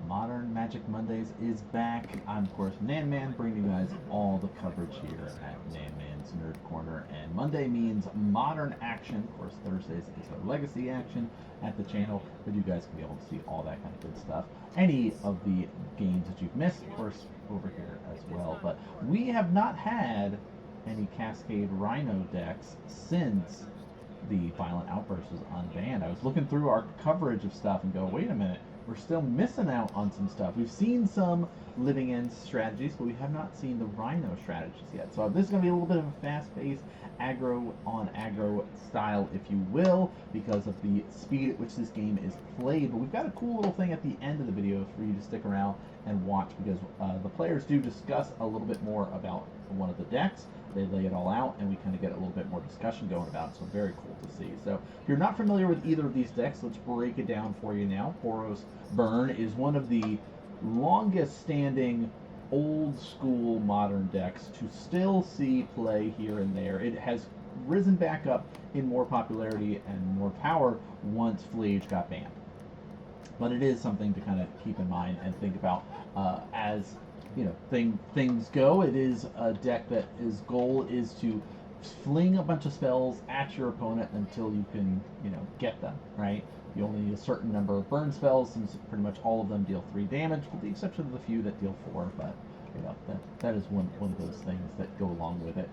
Modern Magic Mondays is back. I'm, of course, NanMan, bringing you guys all the coverage here at NanMan's Nerd Corner. And Monday means modern action. Of course, Thursdays is our legacy action at the channel, but you guys can be able to see all that kind of good stuff. Any of the games that you've missed, of course, over here as well. But we have not had any Cascade Rhino decks since the Violent Outburst was unbanned. I was looking through our coverage of stuff and go, wait a minute, we're still missing out on some stuff. We've seen some living end strategies, but we have not seen the Rhino strategies yet. So this is going to be a little bit of a fast-paced aggro on aggro style, if you will, because of the speed at which this game is played. But we've got a cool little thing at the end of the video for you to stick around and watch, because the players do discuss a little bit more about one of the decks. They lay it all out, and we kind of get a little bit more discussion going about it, so very cool to see. So if you're not familiar with either of these decks, let's break it down for you now. Boros Burn is one of the longest standing old school modern decks to still see play here and there. It has risen back up in more popularity and more power once Flage got banned. But it is something to kind of keep in mind and think about as you know, things go. It is a deck that his goal is to fling a bunch of spells at your opponent until you can, you know, get them, right? You only need a certain number of burn spells, since pretty much all of them deal 3 damage, with the exception of the few that deal 4, but, you know, that is one of those things that go along with it.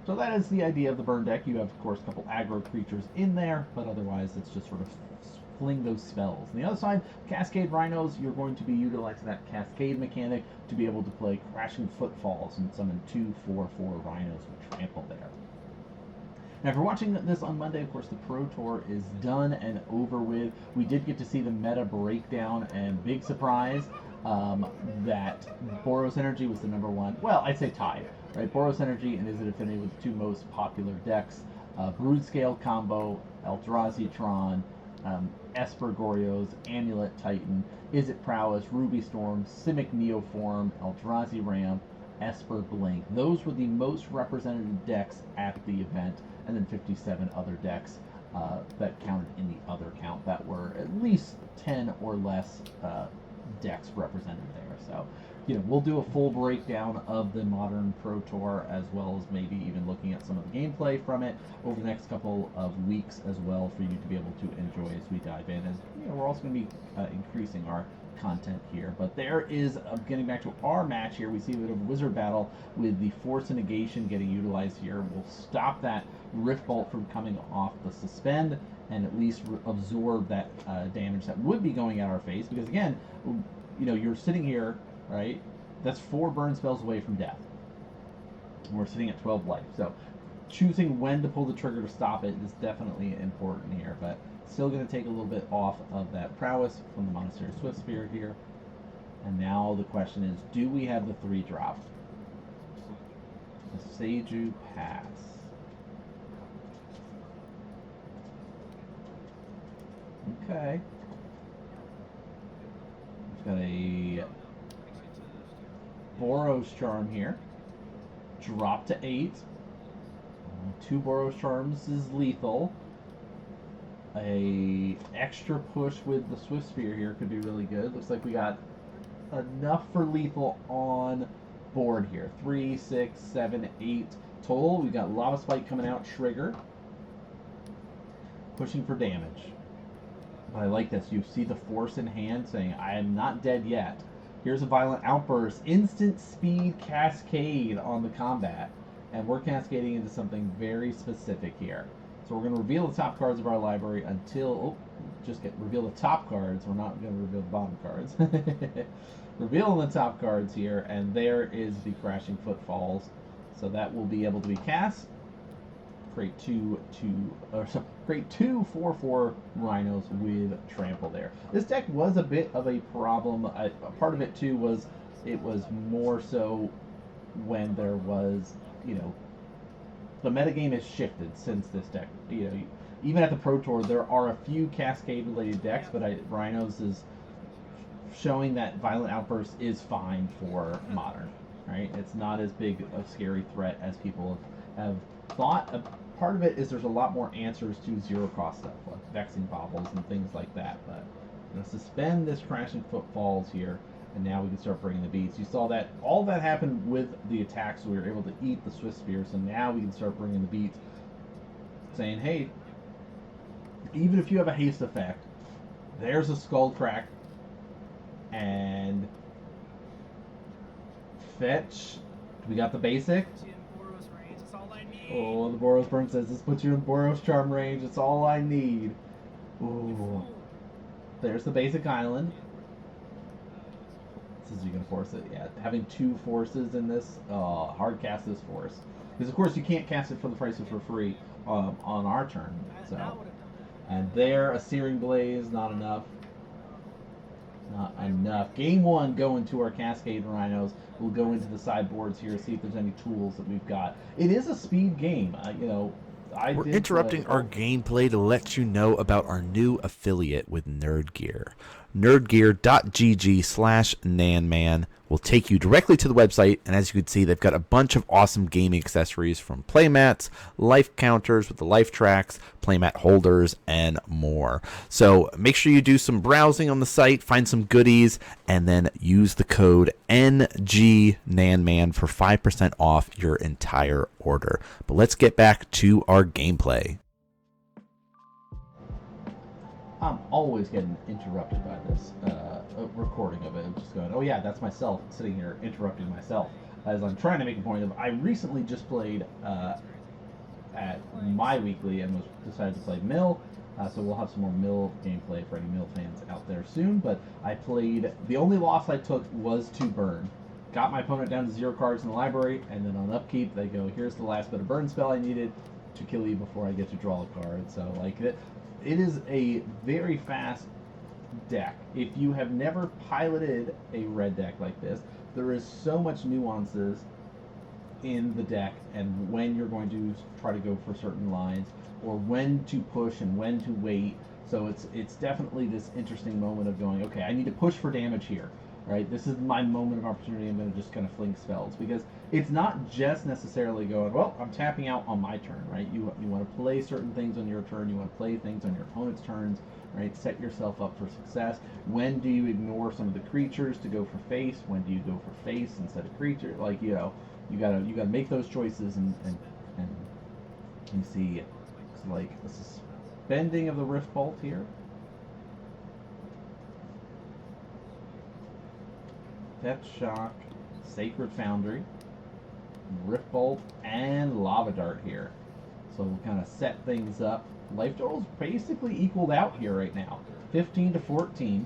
So that is the idea of the burn deck. You have, of course, a couple aggro creatures in there, but otherwise it's just sort of fling those spells. On the other side, Cascade Rhinos, you're going to be utilizing that Cascade mechanic to be able to play Crashing Footfalls and summon 2/4/4 Rhinos with Trample there. Now, if you're watching this on Monday, of course, the Pro Tour is done and over with. We did get to see the meta breakdown, and big surprise that Boros Energy was the #1. Well, I'd say tied, right? Boros Energy and Izzet Affinity were the two most popular decks. Brood Scale combo, Eldrazi Tron, Esper Goryo's, Amulet Titan, Izzet Prowess, Ruby Storm, Simic Neoform, Eldrazi Ramp, Esper Blink. Those were the most represented decks at the event, and then 57 other decks that counted in the other count that were at least 10 or less decks represented there. So, you know, we'll do a full breakdown of the modern Pro Tour, as well as maybe even looking at some of the gameplay from it over the next couple of weeks as well, for you to be able to enjoy as we dive in. And, you know, we're also going to be increasing our content here. But there is, getting back to our match here, we see a bit of wizard battle with the Force of Negation getting utilized here. We'll stop that Rift Bolt from coming off the suspend, and at least absorb that damage that would be going at our face, because again, you know, you're sitting here, right? That's 4 burn spells away from death. And we're sitting at 12 life. So choosing when to pull the trigger to stop it is definitely important here, but still going to take a little bit off of that prowess from the Monastery Swift Spirit here. And now the question is, do we have the 3-drop? The Seiju Pass. Okay. We've got a Boros Charm here. Drop to 8. 2 Boros Charms is lethal. A extra push with the Swift Spear here could be really good. Looks like we got enough for lethal on board here. 3, 6, 7, 8 total. We got Lava Spike coming out, trigger. Pushing for damage. But I like this. You see the Force in hand saying, I am not dead yet. Here's a Violent Outburst. Instant speed cascade on the combat. And we're cascading into something very specific here. So we're going to reveal the top cards of our library until... reveal the top cards. We're not going to reveal the bottom cards. Revealing the top cards here. And there is the Crashing Footfalls. So that will be able to be cast. Create 2 4/4 Rhinos with Trample there. This deck was a bit of a problem. Part of it too was it was more so when there was, you know, the metagame has shifted since this deck. You know, even at the Pro Tour, there are a few Cascade related decks, but Rhinos is showing that Violent Outburst is fine for Modern. Right? It's not as big a scary threat as people have thought. Part of it is there's a lot more answers to zero cost stuff, like Vexing Baubles and things like that. But Going to suspend this Crashing Footfalls here, and now we can start bringing the beats. You saw that all that happened with the attack, so we were able to eat the Swift Spear, so now we can start bringing the beats, saying, hey, even if you have a haste effect, there's a Skull Crack, and fetch. We got the basic. Oh, the Boros Burn says this puts you in Boros Charm range. It's all I need. Ooh. There's the basic island. This is you gonna force it. Yeah, having 2 forces in this, hard cast this force. Because of course you can't cast it for the price of for free on our turn. So, and there a Searing Blaze, not enough. Not enough. Game 1 going to our Cascade Rhinos. We'll go into the sideboards here, see if there's any tools that we've got. It is a speed game. We're interrupting our gameplay to let you know about our new affiliate with NerdGear. Nerdgear.gg/NanMan will take you directly to the website, and as you can see, they've got a bunch of awesome gaming accessories from playmats, life counters with the life tracks, playmat holders, and more. So make sure you do some browsing on the site, find some goodies, and then use the code NGNanMan for 5% off your entire order. But let's get back to our gameplay. I'm always getting interrupted by this recording of it. I'm just going, oh yeah, that's myself sitting here interrupting myself as I'm trying to make a point of. I recently just played at my weekly and decided to play Mill. So we'll have some more Mill gameplay for any Mill fans out there soon. But I played. The only loss I took was to Burn. Got my opponent down to 0 cards in the library, and then on upkeep they go, here's the last bit of Burn spell I needed to kill you before I get to draw a card. So like it is a very fast deck. If you have never piloted a red deck like this, there is so much nuances in the deck and when you're going to try to go for certain lines or when to push and when to wait. So it's definitely this interesting moment of going, okay, I need to push for damage here. Right, this is my moment of opportunity. I'm going to just kind of fling spells because it's not just necessarily going, well, I'm tapping out on my turn, right? You want to play certain things on your turn. You want to play things on your opponent's turns, right? Set yourself up for success. When do you ignore some of the creatures to go for face? When do you go for face instead of creature? Like, you gotta make those choices and you see it's like a suspending of the Rift Bolt here. Death Shock, Sacred Foundry, Rift Bolt, and Lava Dart here. So we'll kind of set things up. Life totals basically equaled out here right now. 15 to 14.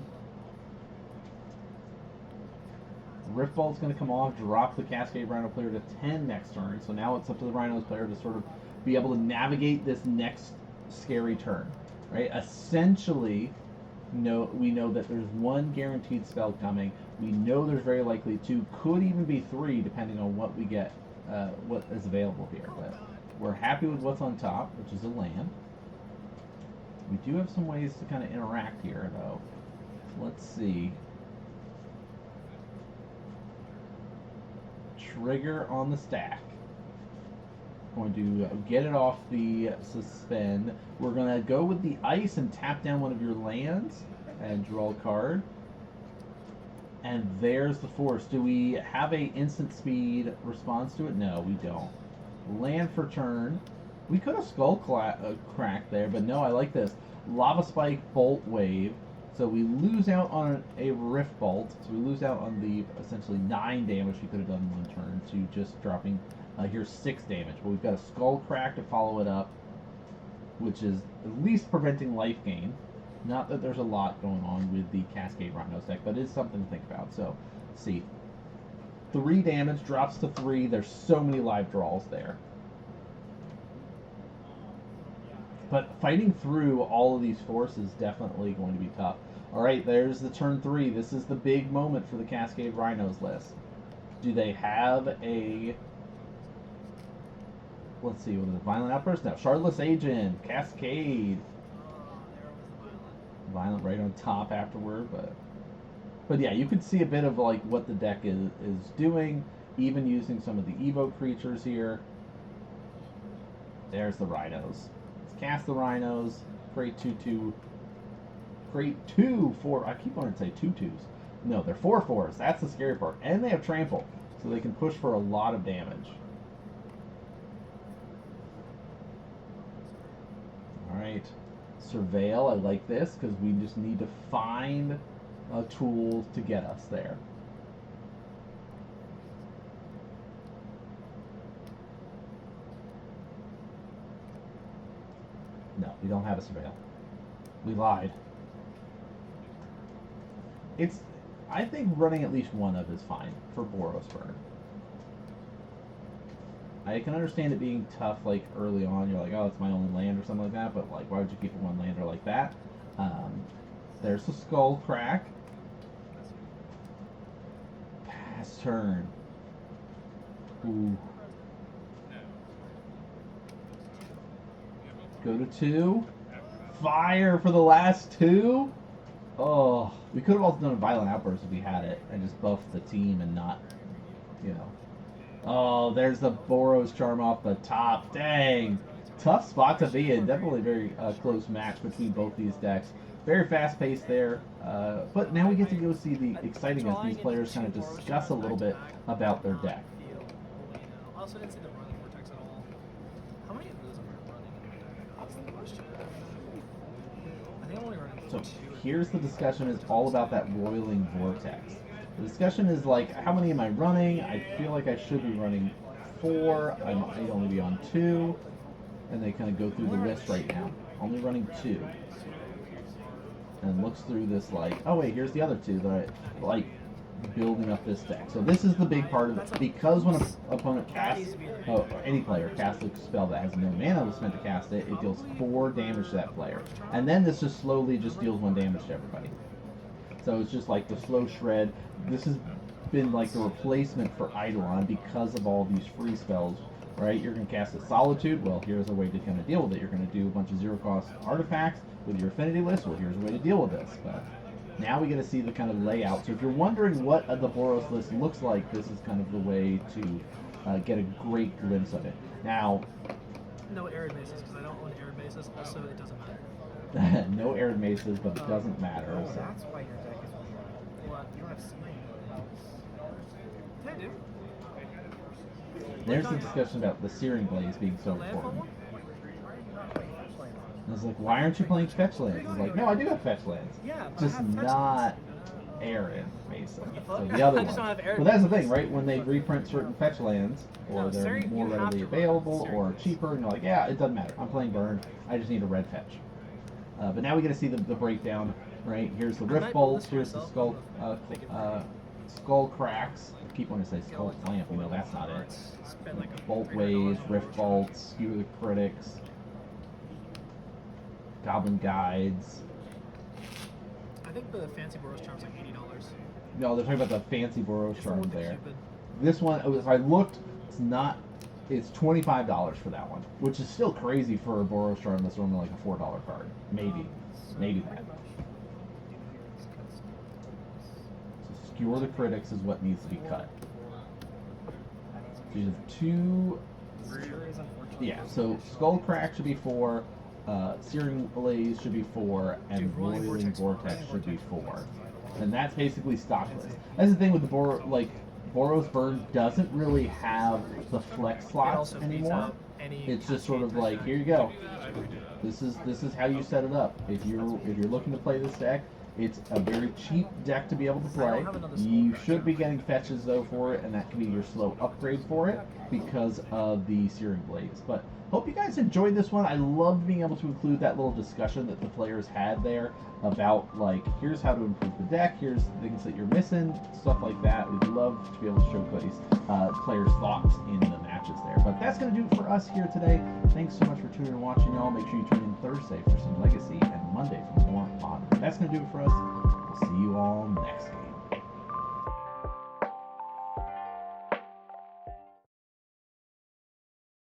Rift Bolt's going to come off, drop the Cascade Rhino player to 10 next turn. So now it's up to the Rhinos player to sort of be able to navigate this next scary turn. Right? Essentially, we know that there's 1 guaranteed spell coming. We know there's very likely 2, could even be 3, depending on what we get, what is available here. But we're happy with what's on top, which is a land. We do have some ways to kind of interact here, though. Let's see. Trigger on the stack. Going to get it off the suspend. We're going to go with the ice and tap down one of your lands and draw a card. And there's the force. Do we have a instant speed response to it? No, we don't. Land for turn. We could have Skull Crack there, but no, I like this. Lava Spike, Bolt Wave. So we lose out on a Rift Bolt. So we lose out on the essentially 9 damage we could have done in 1 turn to just dropping here's 6 damage. But we've got a Skull Crack to follow it up, which is at least preventing life gain. Not that there's a lot going on with the Cascade Rhinos deck, but it is something to think about. So, let's see. 3 damage drops to 3. There's so many live draws there. But fighting through all of these forces is definitely going to be tough. Alright, there's the turn 3. This is the big moment for the Cascade Rhinos list. Do they have a... Let's see, what is it? Violent Outburst? No. Shardless Agent. Cascade. Violent right on top afterward, but yeah, you could see a bit of like what the deck is doing, even using some of the Evo creatures here. There's the Rhinos. Let's cast the Rhinos, create 2/2 create 2/4. I keep wanting to say 2/2s. No, they're 4/4s. That's the scary part. And they have trample, so they can push for a lot of damage. Alright. Surveil, I like this because we just need to find a tool to get us there. No, we don't have a surveil. We lied. I think running at least one of is fine for Boros Burn. I can understand it being tough, like, early on. You're like, oh, it's my only land or something like that, but, like, why would you keep a one-lander like that? There's the Skull Crack. Pass turn. Ooh. Go to 2. Fire for the last 2. Oh, we could have also done a Violent Outburst if we had it and just buffed the team and not, you know. Oh, there's the Boros Charm off the top. Dang. Tough spot to be in. Definitely a very close match between both these decks. Very fast paced there. But now we get to go see the exciting as these players kind of discuss a little bit about their deck. I also didn't see the running vortex at all. How many of those am I running? That's the question. I think I'm only running So 2. here's the discussion is all about that roiling vortex. The discussion is like, how many am I running? I feel like I should be running 4. I might only be on 2. And they kind of go through the list right now. Only running 2. And looks through this like, oh wait, here's the other 2 that I like building up this deck. So this is the big part of it. Because when an opponent casts, or any player casts a spell that has no mana that's meant to cast it, it deals 4 damage to that player. And then this just slowly just deals 1 damage to everybody. So it's just like the slow shred. This has been like the replacement for Eidolon because of all these free spells, right? You're going to cast a Solitude. Well, here's a way to kind of deal with it. You're going to do a bunch of 0-cost artifacts with your affinity list. Well, here's a way to deal with this. But now we get to see the kind of layout. So if you're wondering what the Boros list looks like, this is kind of the way to get a great glimpse of it. Now, No arid bases because I don't own arid bases. Also, it doesn't matter. no arid maces, but it doesn't matter. Oh, So. that's why your deck is weird. What? You don't have Slain. Yeah, I do. There's the discussion about the Searing Blaze being so Land important. one? Why are you not playing Fetch Lands? And it's like, why aren't you playing fetch lands? It's like, no, I do have fetch lands. Yeah, but Just I have fetch not lands. Arid, Mason. So fuck? the other I just one. don't have Arid Well, that's the Masons. thing, right? When they reprint certain fetch lands, or No, they're Searing, more you have readily to run available, Searing or Blaze. cheaper, and you're like, yeah, it doesn't matter. I'm playing burn. I just need a red fetch. But now we get to see the breakdown, right? Here's the I Rift might build Bolts. this Here's the myself, Skull Cracks. I keep wanting to say Skull Clamp. We know that's not it. Spend like a Bolt $300 Waves, on Rift it. Bolts, Skewer the Critics, Goblin Guides. I think the fancy Boros charm's like $80. No, they're talking about the fancy Boros It's the one charm with the there. Cupid. This one, if I looked, it's not. It's $25 for that one, which is still crazy for a Boros charm that's normally like a $4 card. Maybe that. So Skewer the Critics is what needs to be cut. So you have 2. Skewer is unfortunate. Yeah, so Skull Crack should be 4, Searing Blaze should be 4, and Dude, Rolling Roiling Vortex Vortex should be 4. And that's basically stockless. That's the thing with the Boros Burn doesn't really have the flex It slots also beats anymore. out any It's just sort of Cascade like, deck. here you go. This is how you set it up. If you're looking to play this deck, it's a very cheap deck to be able to I don't play. have another You Skull should Crack. be getting fetches though for it, and that can be your slow upgrade for it because of the Searing Blaze. But hope you guys enjoyed this one. I loved being able to include that little discussion that the players had there about like, here's how to improve the deck, here's things that you're missing, stuff like that. We'd love to be able to showcase players' thoughts in the matches there. But that's going to do it for us here today. Thanks so much for tuning and watching, y'all. Make sure you tune in Thursday for some Legacy and Monday for more Modern. That's going to do it for us.